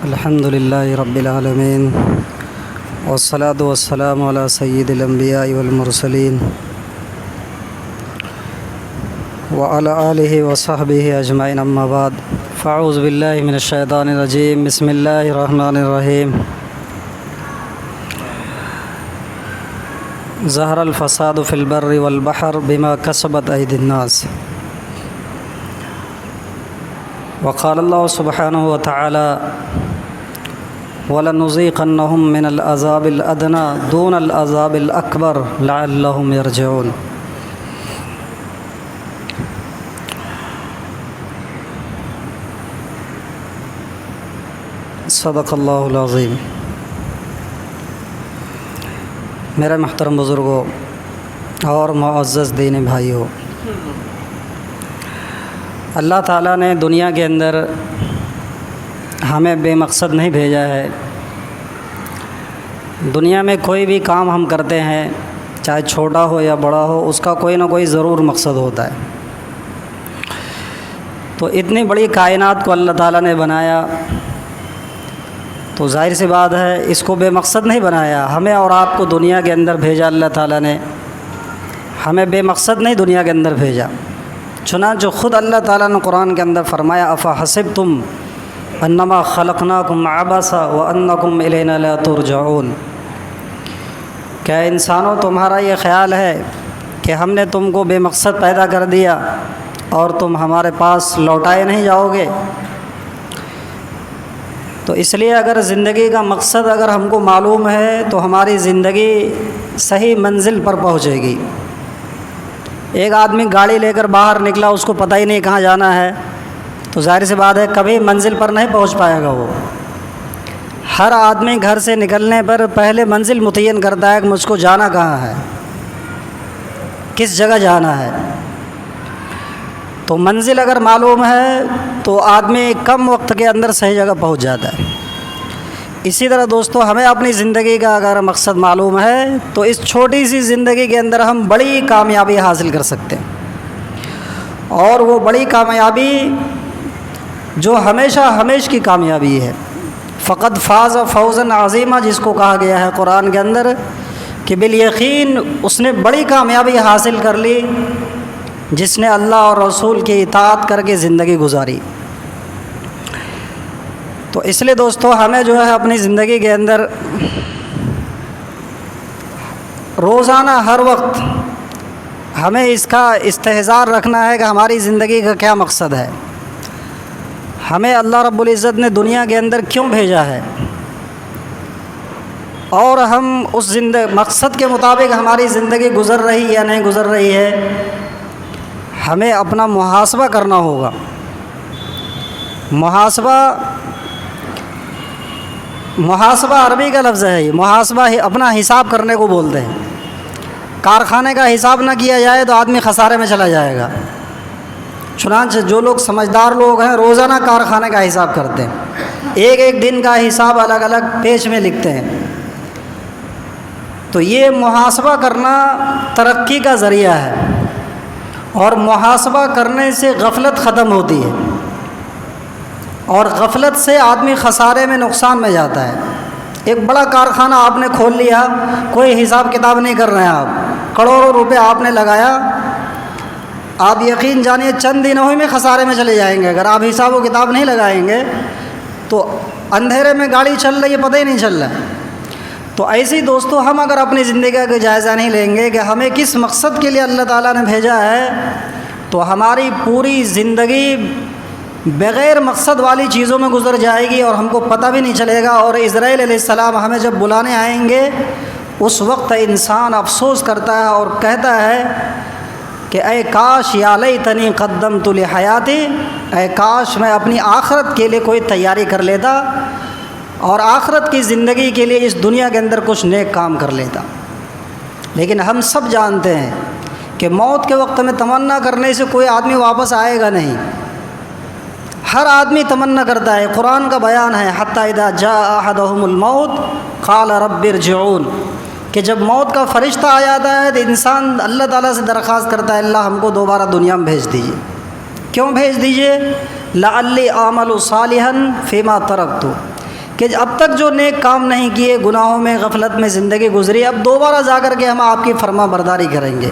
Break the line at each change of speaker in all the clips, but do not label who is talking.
الحمد لله رب العالمين والصلاة والسلام على سيد الأنبياء والمرسلين وعلى آله وصحبه أجمعين أما بعد فأعوذ بالله من الشيطان الرجيم بسم الله الرحمن الرحيم ظهر الفساد في البر والبحر بما كسبت أيدي الناس وقال الله سبحانه وتعالى وَلَنُذِيقَنَّهُم مِّنَ الْعَذَابِ الْأَدْنَىٰ دُونَ الْعَذَابِ الْأَكْبَرِ لَعَلَّهُمْ يَرْجِعُونَ۔ صدق اللہ العظیم۔ میرے محترم بزرگوں اور معزز دینی بھائیوں، اللہ تعالیٰ نے دنیا کے اندر ہمیں بے مقصد نہیں بھیجا ہے۔ دنیا میں کوئی بھی کام ہم کرتے ہیں، چاہے چھوٹا ہو یا بڑا ہو، اس کا کوئی نہ کوئی ضرور مقصد ہوتا ہے۔ تو اتنی بڑی کائنات کو اللہ تعالیٰ نے بنایا تو ظاہر سی بات ہے اس کو بے مقصد نہیں بنایا۔ ہمیں اور آپ کو دنیا کے اندر بھیجا اللہ تعالیٰ نے، ہمیں بے مقصد نہیں دنیا کے اندر بھیجا۔ چنانچہ خود اللہ تعالیٰ نے قرآن کے اندر فرمایا افحسبتم انما خلقناکم عبثا وانکم الینا لا ترجعون۔ کیا انسانوں تمہارا یہ خیال ہے کہ ہم نے تم کو بے مقصد پیدا کر دیا اور تم ہمارے پاس لوٹائے نہیں جاؤ گے؟ تو اس لیے اگر زندگی کا مقصد اگر ہم کو معلوم ہے تو ہماری زندگی صحیح منزل پر پہنچے گی۔ ایک آدمی گاڑی لے کر باہر نکلا، اس کو پتہ ہی نہیں کہاں جانا ہے، تو ظاہر سی بات ہے کبھی منزل پر نہیں پہنچ پائے گا وہ۔ ہر آدمی گھر سے نکلنے پر پہلے منزل متعین کرتا ہے کہ مجھ کو جانا کہاں ہے، کس جگہ جانا ہے۔ تو منزل اگر معلوم ہے تو آدمی کم وقت کے اندر صحیح جگہ پہنچ جاتا ہے۔ اسی طرح دوستو، ہمیں اپنی زندگی کا اگر مقصد معلوم ہے تو اس چھوٹی سی زندگی کے اندر ہم بڑی کامیابی حاصل کر سکتے ہیں، اور وہ بڑی کامیابی جو ہمیشہ کی کامیابی ہے۔ فقد فاز فوزا عظیما، جس کو کہا گیا ہے قرآن کے اندر کہ بالیقین اس نے بڑی کامیابی حاصل کر لی جس نے اللہ اور رسول کی اطاعت کر کے زندگی گزاری۔ تو اس لیے دوستو، ہمیں جو ہے اپنی زندگی کے اندر روزانہ ہر وقت ہمیں اس کا استحضار رکھنا ہے کہ ہماری زندگی کا کیا مقصد ہے، ہمیں اللہ رب العزت نے دنیا کے اندر کیوں بھیجا ہے، اور ہم اس مقصد کے مطابق ہماری زندگی گزر رہی یا نہیں گزر رہی ہے۔ ہمیں اپنا محاسبہ کرنا ہوگا۔ محاسبہ عربی کا لفظ ہے، محاسبہ اپنا حساب کرنے کو بولتے ہیں۔ کارخانے کا حساب نہ کیا جائے تو آدمی خسارے میں چلا جائے گا۔ چنانچہ جو لوگ سمجھدار لوگ ہیں روزانہ کارخانے کا حساب کرتے ہیں، ایک ایک دن کا حساب الگ الگ پیج میں لکھتے ہیں۔ تو یہ محاسبہ کرنا ترقی کا ذریعہ ہے، اور محاسبہ کرنے سے غفلت ختم ہوتی ہے، اور غفلت سے آدمی خسارے میں نقصان میں جاتا ہے۔ ایک بڑا کارخانہ آپ نے کھول لیا، کوئی حساب کتاب نہیں کر رہے ہیں آپ، کروڑوں روپے آپ نے لگایا، آپ یقین جانیے چند دنوں ہی میں خسارے میں چلے جائیں گے۔ اگر آپ حساب و کتاب نہیں لگائیں گے تو اندھیرے میں گاڑی چل رہی ہے، پتہ ہی نہیں چل رہا ہے۔ تو ایسے ہی دوستو، ہم اگر اپنی زندگی کا جائزہ نہیں لیں گے کہ ہمیں کس مقصد کے لیے اللہ تعالیٰ نے بھیجا ہے، تو ہماری پوری زندگی بغیر مقصد والی چیزوں میں گزر جائے گی اور ہم کو پتہ بھی نہیں چلے گا۔ اور اسرائیل علیہ السلام ہمیں جب بلانے آئیں گے اس وقت انسان افسوس کرتا ہے اور کہتا ہے کہ اے کاش یا لیتنی قدمت لحیاتی، اے کاش میں اپنی آخرت کے لیے کوئی تیاری کر لیتا اور آخرت کی زندگی کے لیے اس دنیا کے اندر کچھ نیک کام کر لیتا۔ لیکن ہم سب جانتے ہیں کہ موت کے وقت میں تمنا کرنے سے کوئی آدمی واپس آئے گا نہیں۔ ہر آدمی تمنا کرتا ہے، قرآن کا بیان ہے حتی اذا جاء احدهم الموت قال رب ارجعون، کہ جب موت کا فرشتہ آ جاتا ہے تو انسان اللہ تعالیٰ سے درخواست کرتا ہے اللہ ہم کو دوبارہ دنیا میں بھیج دیجیے۔ کیوں بھیج دیجیے؟ لعلی اعمل صالحا فیما ترکت، کہ اب تک جو نیک کام نہیں کیے، گناہوں میں غفلت میں زندگی گزری، اب دوبارہ جا کر کے ہم آپ کی فرما برداری کریں گے۔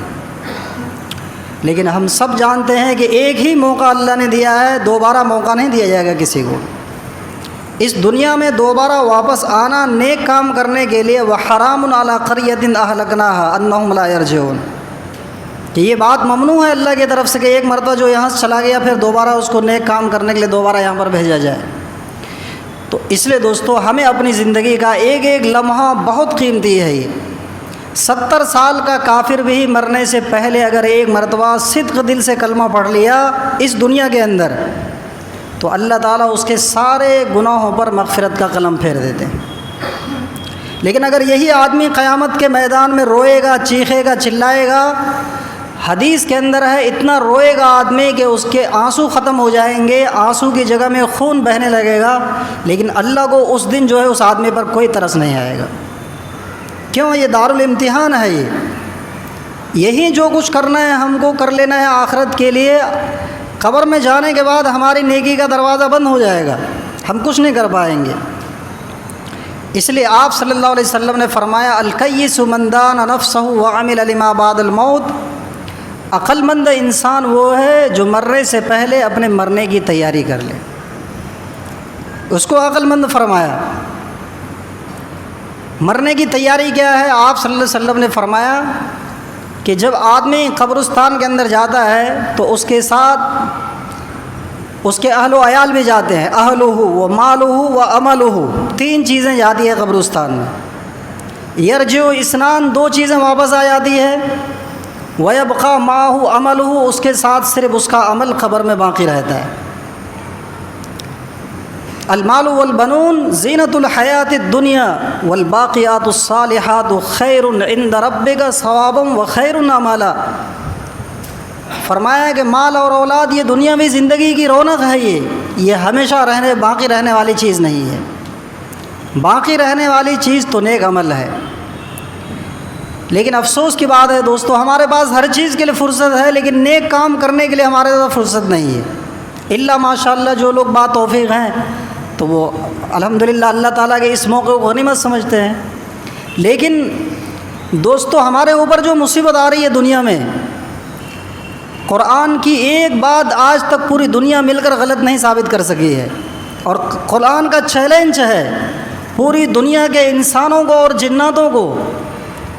لیکن ہم سب جانتے ہیں کہ ایک ہی موقع اللہ نے دیا ہے، دوبارہ موقع نہیں دیا جائے گا کسی کو۔ اس دنیا میں دوبارہ واپس آنا نیک کام کرنے کے لیے، وَحَرَامٌ عَلَىٰ قَرْيَةٍ أَهْلَكْنَاهَا أَنَّهُمْ لَا يَرْجِعُونَ، کہ یہ بات ممنوع ہے اللہ کی طرف سے کہ ایک مرتبہ جو یہاں سے چلا گیا پھر دوبارہ اس کو نیک کام کرنے کے لیے دوبارہ یہاں پر بھیجا جائے۔ تو اس لیے دوستو ہمیں اپنی زندگی کا ایک ایک لمحہ بہت قیمتی ہے۔ یہ 70 سال کا کافر بھی مرنے سے پہلے اگر ایک مرتبہ صدق دل سے کلمہ پڑھ لیا اس دنیا کے اندر، تو اللہ تعالیٰ اس کے سارے گناہوں پر مغفرت کا قلم پھیر دیتے ہیں۔ لیکن اگر یہی آدمی قیامت کے میدان میں روئے گا، چیخے گا، چلائے گا، حدیث کے اندر ہے اتنا روئے گا آدمی کہ اس کے آنسو ختم ہو جائیں گے، آنسو کی جگہ میں خون بہنے لگے گا، لیکن اللہ کو اس دن جو ہے اس آدمی پر کوئی ترس نہیں آئے گا۔ کیوں؟ یہ دارالامتحان ہے۔ یہی جو کچھ کرنا ہے ہم کو کر لینا ہے آخرت کے لیے، قبر میں جانے کے بعد ہماری نیکی کا دروازہ بند ہو جائے گا، ہم کچھ نہیں کر پائیں گے۔ اس لیے آپ صلی اللہ علیہ وسلم نے فرمایا الکیس من دان نفسہ وعمل لما بعد الموت، عقل مند انسان وہ ہے جو مرنے سے پہلے اپنے مرنے کی تیاری کر لے، اس کو عقل مند فرمایا۔ مرنے کی تیاری کیا ہے؟ آپ صلی اللہ علیہ وسلم نے فرمایا کہ جب آدمی قبرستان کے اندر جاتا ہے تو اس کے ساتھ اس کے اہل و عیال بھی جاتے ہیں، اہلہ و مالہ و عملہ، 3 چیزیں جاتی ہیں قبرستان میں۔ یرجع اثنان، 2 چیزیں واپس آ جاتی ہے، ویبقى معہ عملہ، اس کے ساتھ صرف اس کا عمل قبر میں باقی رہتا ہے۔ المال والبنون زینۃ الحیات الدنیا والباقیات الصالحات خیر عند ربک ثوابا وخیر عملا۔ فرمایا کہ مال اور اولاد یہ دنیاوی زندگی کی رونق ہے، یہ ہمیشہ باقی رہنے والی چیز نہیں ہے۔ باقی رہنے والی چیز تو نیک عمل ہے۔ لیکن افسوس کی بات ہے دوستو، ہمارے پاس ہر چیز کے لیے فرصت ہے لیکن نیک کام کرنے کے لیے ہمارے پاس فرصت نہیں ہے۔ الا ماشاء اللہ جو لوگ با توفیق ہیں تو وہ الحمدللہ اللہ تعالیٰ کے اس موقع کو غنیمت سمجھتے ہیں۔ لیکن دوستو ہمارے اوپر جو مصیبت آ رہی ہے دنیا میں، قرآن کی ایک بات آج تک پوری دنیا مل کر غلط نہیں ثابت کر سکی ہے، اور قرآن کا چیلنج ہے پوری دنیا کے انسانوں کو اور جناتوں کو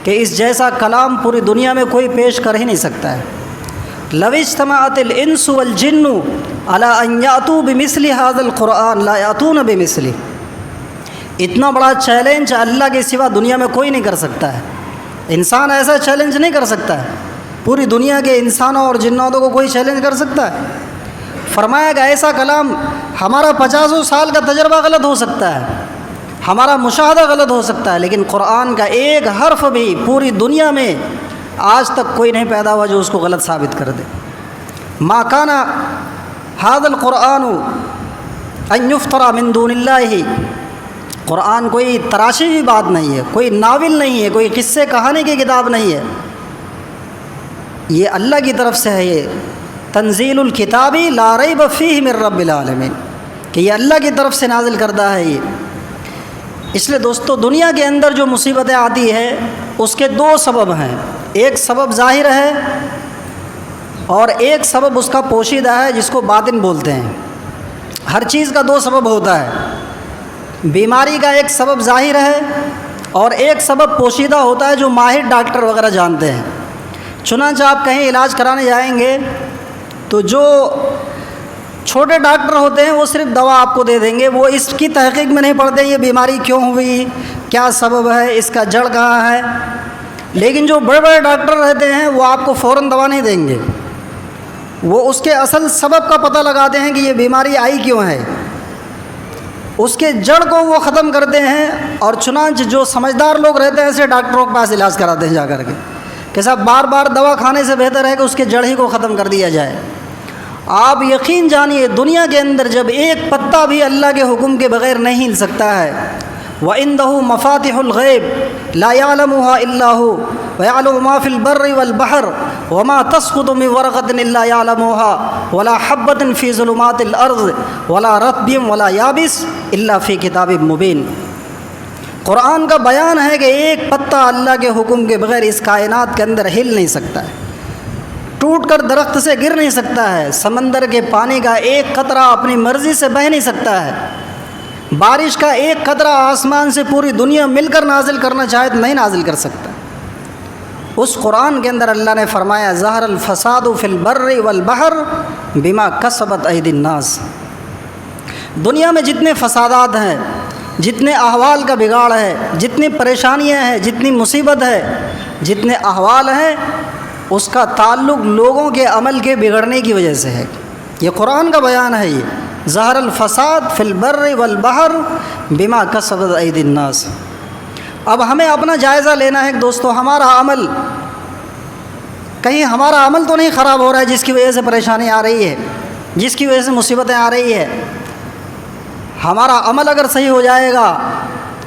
کہ اس جیسا کلام پوری دنیا میں کوئی پیش کر ہی نہیں سکتا ہے۔ لو اجتمعت الانس والجن علی ان یاتوا بمثل هذا القرآن لا یاتون بمثلہ۔ اتنا بڑا چیلنج اللہ کے سوا دنیا میں کوئی نہیں کر سکتا ہے، انسان ایسا چیلنج نہیں کر سکتا ہے، پوری دنیا کے انسانوں اور جناتوں کو کوئی چیلنج کر سکتا ہے؟ فرمایا کہ ایسا کلام، ہمارا 50 سال کا تجربہ غلط ہو سکتا ہے، ہمارا مشاہدہ غلط ہو سکتا ہے، لیکن قرآن کا ایک حرف بھی پوری دنیا میں آج تک کوئی نہیں پیدا ہوا جو اس کو غلط ثابت کر دے۔ ما کان ھذا القرآن ان یفترى من دون اللہ، قرآن کوئی تراشی ہوئی بات نہیں ہے، کوئی ناول نہیں ہے، کوئی قصے کہانی کی کتاب نہیں ہے، یہ اللہ کی طرف سے ہے۔ یہ تنزیل الکتاب لا ریب فیہ من رب العالمین، کہ یہ اللہ کی طرف سے نازل کردہ ہے یہ۔ اس لیے دوستو دنیا کے اندر جو مصیبتیں آتی ہے اس کے 2 سبب ہیں، ایک سبب ظاہر ہے اور ایک سبب اس کا پوشیدہ ہے جس کو باطن بولتے ہیں۔ ہر چیز کا 2 سبب ہوتا ہے، بیماری کا ایک سبب ظاہر ہے اور ایک سبب پوشیدہ ہوتا ہے جو ماہر ڈاکٹر وغیرہ جانتے ہیں۔ چنانچہ آپ کہیں علاج کرانے جائیں گے تو جو چھوٹے ڈاکٹر ہوتے ہیں وہ صرف دوا آپ کو دے دیں گے، وہ اس کی تحقیق میں نہیں پڑھتے یہ بیماری کیوں ہوئی، کیا سبب ہے، اس کا جڑ کہاں ہے۔ لیکن جو بڑے بڑے ڈاکٹر رہتے ہیں وہ آپ کو فوراً دوا نہیں دیں گے، وہ اس کے اصل سبب کا پتہ لگاتے ہیں کہ یہ بیماری آئی کیوں ہے، اس کے جڑ کو وہ ختم کرتے ہیں۔ اور چنانچہ جو سمجھدار لوگ رہتے ہیں ایسے ڈاکٹروں کے پاس علاج کراتے ہیں جا کر کے کہ صاحب بار بار دوا کھانے سے بہتر ہے کہ اس کے جڑ ہی کو ختم کر دیا جائے۔ آپ یقین جانیے دنیا کے اندر جب ایک پتا بھی اللہ کے حکم کے بغیر نہیں ہل سکتا ہے، وَعِندَهُ مَفَاتِحُ الْغَيْبِ لَا يَعْلَمُهَا إِلَّا هُوَ وَيَعْلَمُ مَا فِي الْبَرِّ وَالْبَحْرِ وَمَا تَسْقُطُ مِنْ وَرَقَةٍ إِلَّا يَعْلَمُهَا وَلَا حَبَّةٍ فِي ظُلُمَاتِ الْأَرْضِ وَلَا رَطْبٍ وَلَا يَابِسٍ إِلَّا فِي كِتَابٍ مُبِينٍ۔ قرآن کا بیان ہے کہ ایک پتا اللہ کے حکم کے بغیر اس کائنات کے اندر ہل نہیں سکتا ہے، ٹوٹ کر درخت سے گر نہیں سکتا ہے، سمندر کے پانی کا ایک قطرہ اپنی مرضی سے بہہ نہیں سکتا ہے، بارش کا ایک قطرہ آسمان سے پوری دنیا مل کر نازل کرنا چاہے تو نہیں نازل کر سکتا۔ اس قرآن کے اندر اللہ نے فرمایا ظہر الفساد فی البر والبحر بما کسبت ایدی الناس۔ دنیا میں جتنے فسادات ہیں، جتنے احوال کا بگاڑ ہے، جتنی پریشانیاں ہیں، جتنی مصیبت ہے، جتنے احوال ہیں، اس کا تعلق لوگوں کے عمل کے بگڑنے کی وجہ سے ہے۔ یہ قرآن کا بیان ہے، یہ ظہر الفساد فی البر والبحر بما کسبت ایدی الناس۔ اب ہمیں اپنا جائزہ لینا ہے کہ دوستو ہمارا عمل، کہیں ہمارا عمل تو نہیں خراب ہو رہا ہے جس کی وجہ سے پریشانی آ رہی ہے، جس کی وجہ سے مصیبتیں آ رہی ہے۔ ہمارا عمل اگر صحیح ہو جائے گا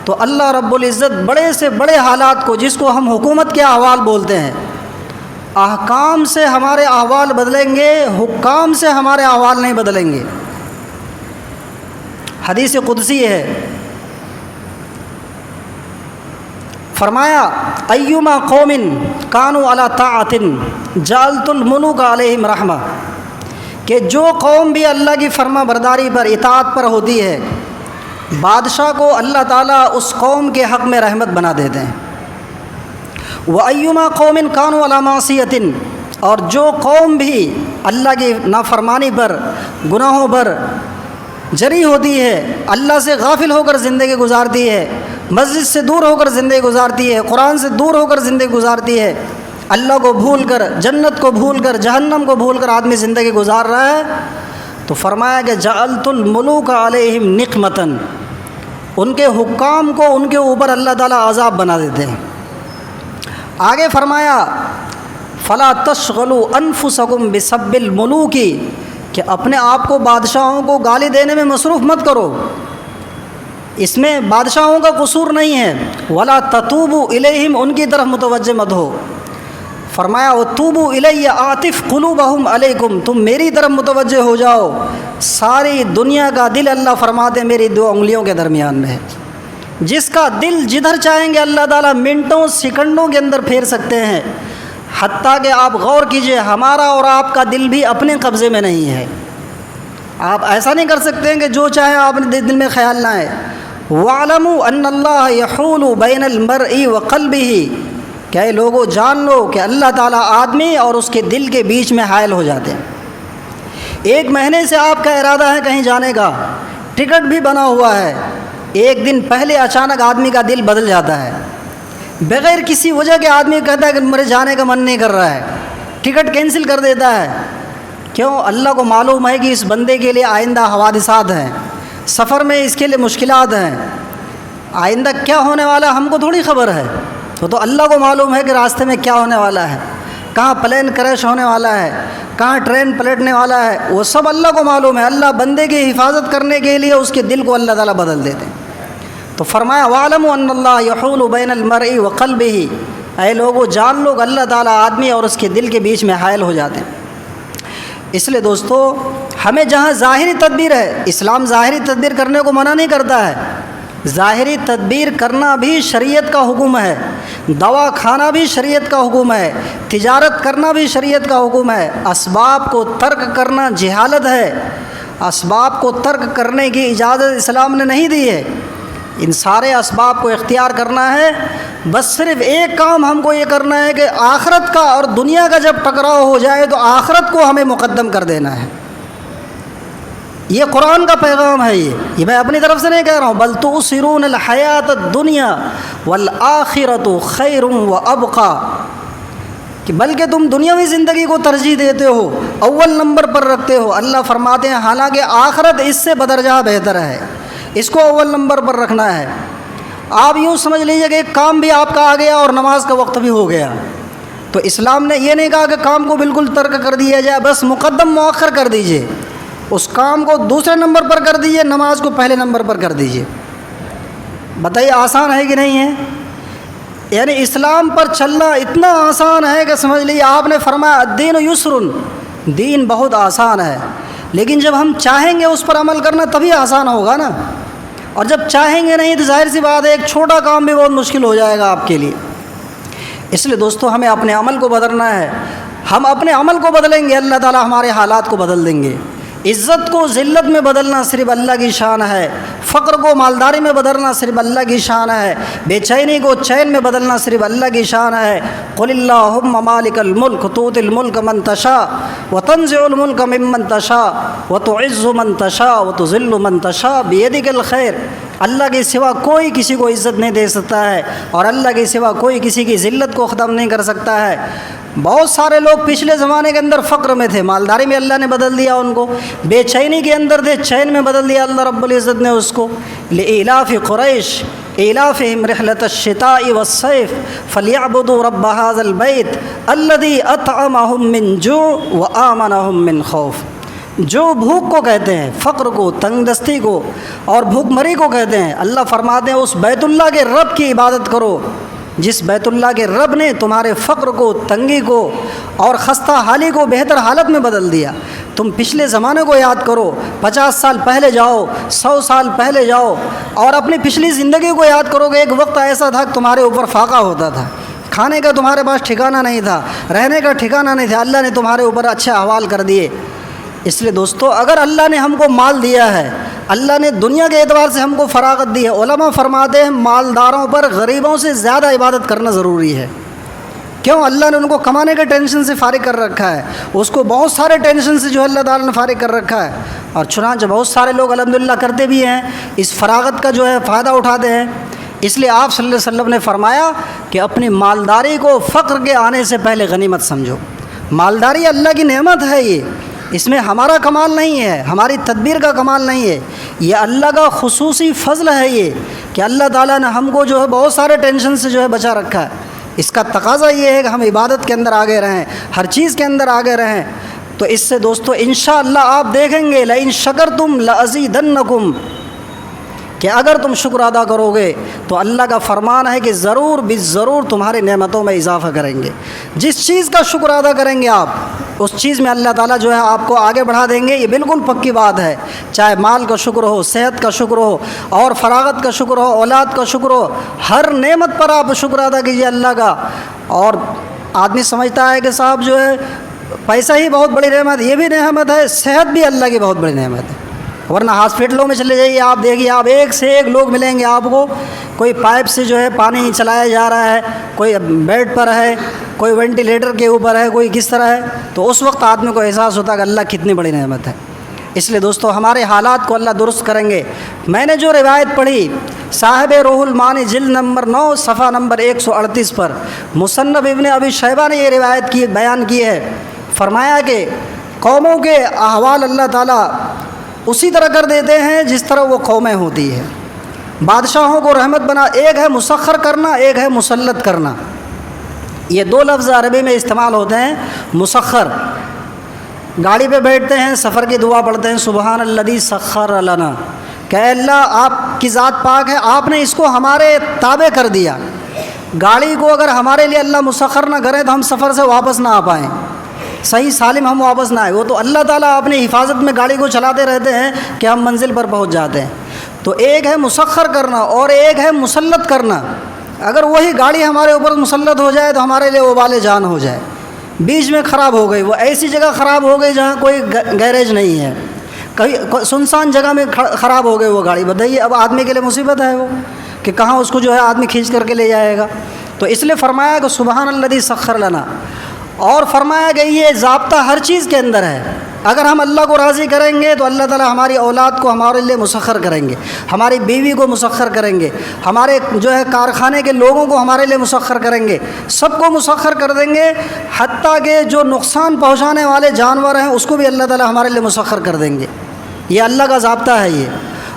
تو اللہ رب العزت بڑے سے بڑے حالات کو، جس کو ہم حکومت کے احوال بولتے ہیں، احکام سے ہمارے احوال بدلیں گے، حکام سے ہمارے احوال نہیں بدلیں گے۔ حدیث قدسی ہے، فرمایا ایما قوم کانوا علی طاعۃ جعلت الملوک علیہم رحمہ، کہ جو قوم بھی اللہ کی فرما برداری پر، اطاعت پر ہوتی ہے، بادشاہ کو اللہ تعالیٰ اس قوم کے حق میں رحمت بنا دیتے ہیں۔ وَأَيُّمَا قَوْمٍ كَانُوا عَلَىٰ مَعْصِيَةٍ، اور جو قوم بھی اللہ کی نافرمانی پر، گناہوں پر جری ہوتی ہے، اللہ سے غافل ہو کر زندگی گزارتی ہے، مسجد سے دور ہو کر زندگی گزارتی ہے، قرآن سے دور ہو کر زندگی گزارتی ہے، اللہ کو بھول کر، جنت کو بھول کر، جہنم کو بھول کر آدمی زندگی گزار رہا ہے، تو فرمایا کہ جعلت الملوک علیہم نقمۃ، ان کے حکام کو ان کے اوپر اللہ تعالیٰ عذاب بنا دیتے ہیں۔ آگے فرمایا فلا تشغلوا انفسکم بسب الملوک، کہ اپنے آپ کو بادشاہوں کو گالی دینے میں مصروف مت کرو، اس میں بادشاہوں کا قصور نہیں ہے۔ ولا تتوبوا الیہم، ان کی طرف متوجہ مت ہو۔ فرمایا وتوبوا الی اعطف قلوبہم علیکم، تم میری طرف متوجہ ہو جاؤ، ساری دنیا کا دل اللہ فرماتے میری دو انگلیوں کے درمیان میں ہے۔ جس کا دل جدھر چاہیں گے اللہ تعالیٰ منٹوں سیکنڈوں کے اندر پھیر سکتے ہیں۔ حتیٰ کہ آپ غور کیجئے، ہمارا اور آپ کا دل بھی اپنے قبضے میں نہیں ہے۔ آپ ایسا نہیں کر سکتے ہیں کہ جو چاہیں آپ نے دل میں خیال لائیں۔ وَاعْلَمُوا أَنَّ اللَّهَ يَحُولُ بَيْنَ الْمَرْءِ وَقَلْبِهِ، کہ اے لوگو جان لو کہ اللہ تعالیٰ آدمی اور اس کے دل کے بیچ میں حائل ہو جاتے ہیں۔ ایک مہینے سے آپ کا ارادہ ہے کہیں جانے کا، ٹکٹ بھی بنا ہوا ہے، ایک دن پہلے اچانک آدمی کا دل بدل جاتا ہے، بغیر کسی وجہ کے آدمی کہتا ہے کہ میرے جانے کا من نہیں کر رہا ہے، ٹکٹ کینسل کر دیتا ہے۔ کیوں؟ اللہ کو معلوم ہے کہ اس بندے کے لیے آئندہ حوادثات ہیں، سفر میں اس کے لیے مشکلات ہیں، آئندہ کیا ہونے والا ہم کو تھوڑی خبر ہے، تو اللہ کو معلوم ہے کہ راستے میں کیا ہونے والا ہے، کہاں پلین کریش ہونے والا ہے، کہاں ٹرین پلٹنے والا ہے، وہ سب اللہ کو معلوم ہے۔ اللہ بندے کی حفاظت کرنے کے لیے اس کے دل کو اللہ تعالیٰ بدل دیتے ہیں۔ تو فرمایا وَاعْلَمُوا أَنَّ اللَّهَ يَحُولُ بَيْنَ الْمَرْءِ وَقَلْبِهِ، اے لوگو جان لو کہ اللہ تعالیٰ آدمی اور اس کے دل کے بیچ میں حائل ہو جاتے ہیں۔ اس لیے دوستو ہمیں جہاں ظاہری تدبیر ہے، اسلام ظاہری تدبیر کرنے کو منع نہیں کرتا ہے، ظاہری تدبیر کرنا بھی شریعت کا حکم ہے، دوا کھانا بھی شریعت کا حکم ہے، تجارت کرنا بھی شریعت کا حکم ہے۔ اسباب کو ترک کرنا جہالت ہے، اسباب کو ترک کرنے کی اجازت اسلام نے نہیں دی ہے۔ ان سارے اسباب کو اختیار کرنا ہے، بس صرف ایک کام ہم کو یہ کرنا ہے کہ آخرت کا اور دنیا کا جب ٹکراؤ ہو جائے تو آخرت کو ہمیں مقدم کر دینا ہے۔ یہ قرآن کا پیغام ہے، یہ میں اپنی طرف سے نہیں کہہ رہا ہوں، بل تؤثرون الحیات الدنیا والآخرۃ خیر وابقی، کہ بلکہ تم دنیاوی زندگی کو ترجیح دیتے ہو، اول نمبر پر رکھتے ہو۔ اللہ فرماتے ہیں حالانکہ آخرت اس سے بدرجہ بہتر ہے، اس کو اول نمبر پر رکھنا ہے۔ آپ یوں سمجھ لیجئے کہ ایک کام بھی آپ کا آ گیا اور نماز کا وقت بھی ہو گیا، تو اسلام نے یہ نہیں کہا کہ کام کو بالکل ترک کر دیا جائے، بس مقدم مؤخر کر دیجئے، اس کام کو دوسرے نمبر پر کر دیجئے، نماز کو پہلے نمبر پر کر دیجئے۔ بتائیے آسان ہے کہ نہیں ہے؟ یعنی اسلام پر چلنا اتنا آسان ہے کہ سمجھ لیجیے آپ نے فرمایا الدین یسر، دین بہت آسان ہے، لیکن جب ہم چاہیں گے اس پر عمل کرنا تبھی آسان ہوگا نا، اور جب چاہیں گے نہیں تو ظاہر سی بات ہے ایک چھوٹا کام بھی بہت مشکل ہو جائے گا آپ کے لیے۔ اس لیے دوستو ہمیں اپنے عمل کو بدلنا ہے، ہم اپنے عمل کو بدلیں گے اللہ تعالیٰ ہمارے حالات کو بدل دیں گے۔ عزت کو ذلت میں بدلنا صرف اللہ کی شان ہے، فقر کو مالداری میں بدلنا صرف اللہ کی شان ہے، بے چینی کو چین میں بدلنا صرف اللہ کی شان ہے۔ قل اللہم مالک الملک تؤتی الملک من تشاء وتنزع الملک ممن تشاء وتعز من تشاء وتذل من تشاء بیدک الخیر۔ اللہ کے سوا کوئی کسی کو عزت نہیں دے سکتا ہے، اور اللہ کے سوا کوئی کسی کی ذلت کو ختم نہیں کر سکتا ہے۔ بہت سارے لوگ پچھلے زمانے کے اندر فقر میں تھے، مالداری میں اللہ نے بدل دیا ان کو، بے چینی کے اندر تھے، چین میں بدل دیا اللہ رب العزت نے اس کو۔ لإیلاف قریش ایلافہم رحلۃ الشتاء والصیف فلیعبدوا رب ھذا البیت الذی اطعمہم من جوع وآمنہم من خوف۔ جو بھوک کو کہتے ہیں، فقر کو، تنگ دستی کو اور بھوک مری کو کہتے ہیں، اللہ فرماتے ہیں اس بیت اللہ کے رب کی عبادت کرو جس بیت اللہ کے رب نے تمہارے فقر کو، تنگی کو اور خستہ حالی کو بہتر حالت میں بدل دیا۔ تم پچھلے زمانے کو یاد کرو، 50 سال پہلے جاؤ، 100 سال پہلے جاؤ اور اپنی پچھلی زندگی کو یاد کرو کہ ایک وقت ایسا تھا کہ تمہارے اوپر فاقہ ہوتا تھا، کھانے کا تمہارے پاس ٹھکانہ نہیں تھا، رہنے کا ٹھکانہ نہیں تھا، اللہ نے تمہارے اوپر اچھے احوال کر دیے۔ اس لیے دوستو اگر اللہ نے ہم کو مال دیا ہے، اللہ نے دنیا کے اعتبار سے ہم کو فراغت دی ہے، علماء فرماتے ہیں مالداروں پر غریبوں سے زیادہ عبادت کرنا ضروری ہے۔ کیوں؟ اللہ نے ان کو کمانے کے ٹینشن سے فارغ کر رکھا ہے، اس کو بہت سارے ٹینشن سے جو اللہ تعالیٰ نے فارغ کر رکھا ہے، اور چنانچہ بہت سارے لوگ الحمدللہ کرتے بھی ہیں، اس فراغت کا جو ہے فائدہ اٹھاتے ہیں۔ اس لیے آپ صلی اللہ علیہ وسلم نے فرمایا کہ اپنی مالداری کو فقر کے آنے سے پہلے غنیمت سمجھو۔ مالداری اللہ کی نعمت ہے، اس میں ہمارا کمال نہیں ہے، ہماری تدبیر کا کمال نہیں ہے، یہ اللہ کا خصوصی فضل ہے یہ کہ اللہ تعالیٰ نے ہم کو جو ہے بہت سارے ٹینشن سے جو ہے بچا رکھا ہے۔ اس کا تقاضا یہ ہے کہ ہم عبادت کے اندر آگے رہیں، ہر چیز کے اندر آگے رہیں۔ تو اس سے دوستو انشاءاللہ آپ دیکھیں گے لئن شکرتم لأزیدنکم، کہ اگر تم شکر ادا کرو گے تو اللہ کا فرمان ہے کہ ضرور بالضرور تمہاری نعمتوں میں اضافہ کریں گے۔ جس چیز کا شکر ادا کریں گے آپ، اس چیز میں اللہ تعالیٰ جو ہے آپ کو آگے بڑھا دیں گے، یہ بالکل پکی بات ہے۔ چاہے مال کا شکر ہو، صحت کا شکر ہو، اور فراغت کا شکر ہو، اولاد کا شکر ہو، ہر نعمت پر آپ شکر ادا کیجیے اللہ کا۔ اور آدمی سمجھتا ہے کہ صاحب جو ہے پیسہ ہی بہت بڑی نعمت، یہ بھی نعمت ہے، صحت بھی اللہ کی بہت بڑی نعمت ہے۔ ورنہ ہاسپٹلوں میں چلے جائیے، آپ دیکھیے آپ ایک سے ایک لوگ ملیں گے آپ کو، کوئی پائپ سے جو ہے پانی چلایا جا رہا ہے، کوئی بیڈ پر ہے، کوئی وینٹیلیٹر کے اوپر ہے، کوئی کس طرح ہے، تو اس وقت آدمی کو احساس ہوتا ہے کہ اللہ کتنی بڑی نعمت ہے۔ اس لیے دوستو ہمارے حالات کو اللہ درست کریں گے۔ میں نے جو روایت پڑھی صاحب روح المعانی جلد نمبر 9 صفحہ نمبر 138 پر مصنف ابن ابی شیبہ نے یہ روایت کی بیان کی ہے، فرمایا کہ قوموں کے احوال اللہ تعالیٰ اسی طرح کر دیتے ہیں جس طرح وہ قومیں ہوتی ہیں۔ بادشاہوں کو رحمت بنا، ایک ہے مسخر کرنا، ایک ہے مسلط کرنا۔ یہ دو لفظ عربی میں استعمال ہوتے ہیں۔ مسخر، گاڑی پہ بیٹھتے ہیں، سفر کی دعا پڑھتے ہیں سبحان الذی سخر لنا، کہ اللہ آپ کی ذات پاک ہے، آپ نے اس کو ہمارے تابع کر دیا۔ گاڑی کو اگر ہمارے لیے اللہ مسخر نہ کرے تو ہم سفر سے واپس نہ آ پائیں، صحیح سالم ہم واپس نہ آئے۔ وہ تو اللہ تعالیٰ اپنی حفاظت میں گاڑی کو چلاتے رہتے ہیں کہ ہم منزل پر پہنچ جاتے ہیں۔ تو ایک ہے مسخر کرنا اور ایک ہے مسلط کرنا۔ اگر وہی گاڑی ہمارے اوپر مسلط ہو جائے تو ہمارے لیے وبال جان ہو جائے۔ بیچ میں خراب ہو گئی، وہ ایسی جگہ خراب ہو گئی جہاں کوئی گیریج نہیں ہے، کہیں سنسان جگہ میں خراب ہو گئی وہ گاڑی، بتائیے اب آدمی کے لیے مصیبت ہے وہ کہ کہاں اس کو جو ہے آدمی کھینچ کر کے لے جائے گا۔ تو اس لیے فرمایا کہ سبحان الذی سخر لنا، اور فرمایا کہ یہ ضابطہ ہر چیز کے اندر ہے۔ اگر ہم اللہ کو راضی کریں گے تو اللہ تعالیٰ ہماری اولاد کو ہمارے لیے مسخر کریں گے، ہماری بیوی کو مسخر کریں گے، ہمارے جو ہے کارخانے کے لوگوں کو ہمارے لیے مسخر کریں گے، سب کو مسخر کر دیں گے، حتیٰ کہ جو نقصان پہنچانے والے جانور ہیں اس کو بھی اللہ تعالیٰ ہمارے لیے مسخر کر دیں گے۔ یہ اللہ کا ضابطہ ہے یہ۔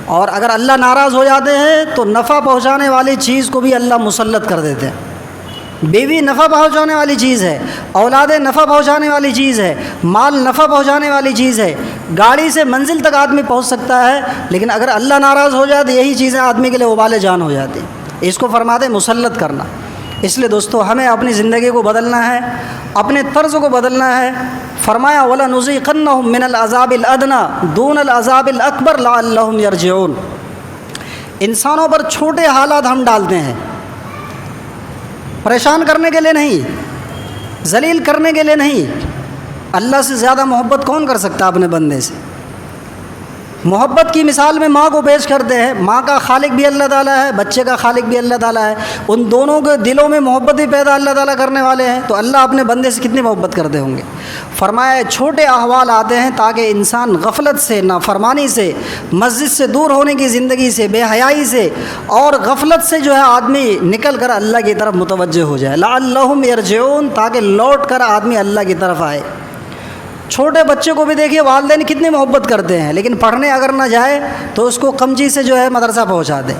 اور اگر اللہ ناراض ہو جاتے ہیں تو نفع پہنچانے والی چیز کو بھی اللہ مسلط کر دیتے ہیں۔ بیوی نفع پہنچانے والی چیز ہے، اولادیں نفع پہنچانے والی چیز ہے، مال نفع پہنچانے والی چیز ہے، گاڑی سے منزل تک آدمی پہنچ سکتا ہے، لیکن اگر اللہ ناراض ہو جائے تو یہی چیزیں آدمی کے لیے وبال جان ہو جاتی ہیں۔ اس کو فرماتے ہیں مسلط کرنا۔ اس لیے دوستو ہمیں اپنی زندگی کو بدلنا ہے، اپنے طرز کو بدلنا ہے۔ فرمایا وَلَنُذِيقَنَّهُم مِّنَ الْعَذَابِ الْأَدْنَىٰ دُونَ الْعَذَابِ الْأَكْبَرِ لَعَلَّهُمْ يَرْجِعُونَ۔ انسانوں پر چھوٹے حالات ہم ڈالتے ہیں، پریشان کرنے کے لیے نہیں، ذلیل کرنے کے لیے نہیں۔ اللہ سے زیادہ محبت کون کر سکتا ہے اپنے بندے سے؟ محبت کی مثال میں ماں کو پیش کرتے ہیں، ماں کا خالق بھی اللہ تعالیٰ ہے، بچے کا خالق بھی اللہ تعالیٰ ہے، ان دونوں کے دلوں میں محبت بھی پیدا اللہ تعالیٰ کرنے والے ہیں، تو اللہ اپنے بندے سے کتنی محبت کرتے ہوں گے۔ فرمایا چھوٹے احوال آتے ہیں تاکہ انسان غفلت سے، نافرمانی سے، مسجد سے دور ہونے کی زندگی سے، بے حیائی سے اور غفلت سے جو ہے آدمی نکل کر اللہ کی طرف متوجہ ہو جائے، لعلہم یرجعون، تاکہ لوٹ کر آدمی اللہ کی طرف آئے۔ چھوٹے بچے کو بھی دیکھیے والدین کتنی محبت کرتے ہیں، لیکن پڑھنے اگر نہ جائے تو اس کو قمچی سے جو ہے مدرسہ پہنچا دے۔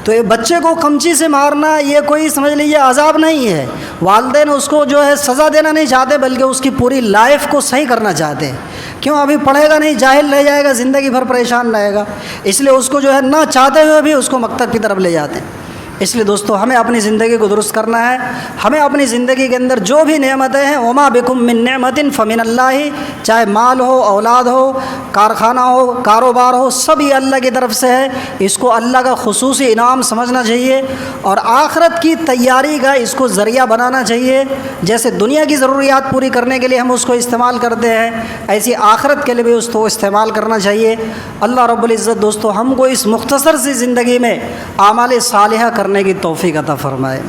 تو یہ بچے کو قمچی سے مارنا یہ کوئی سمجھ لیجیے عذاب نہیں ہے، والدین اس کو جو ہے سزا دینا نہیں چاہتے بلکہ اس کی پوری لائف کو صحیح کرنا چاہتے ہیں۔ کیوں؟ ابھی پڑھے گا نہیں، جاہل رہ جائے گا، زندگی بھر پریشان رہے گا، اس لیے اس کو جو ہے نہ چاہتے ہوئے بھی اس کو مکتب کی طرف لے جاتے ہیں۔ اس لیے دوستو ہمیں اپنی زندگی کو درست کرنا ہے، ہمیں اپنی زندگی کے اندر جو بھی نعمتیں ہیں وما بکم من نعمت فمن اللہ، چاہے مال ہو، اولاد ہو، کارخانہ ہو، کاروبار ہو، سب یہ اللہ کی طرف سے ہے۔ اس کو اللہ کا خصوصی انعام سمجھنا چاہیے اور آخرت کی تیاری کا اس کو ذریعہ بنانا چاہیے۔ جیسے دنیا کی ضروریات پوری کرنے کے لیے ہم اس کو استعمال کرتے ہیں، ایسی آخرت کے لیے بھی اس کو استعمال کرنا چاہیے۔ اللہ رب العزت دوستو ہم کو اس مختصر سی زندگی میں اعمال صالحہ کرنے کی توفیق عطا فرمائے۔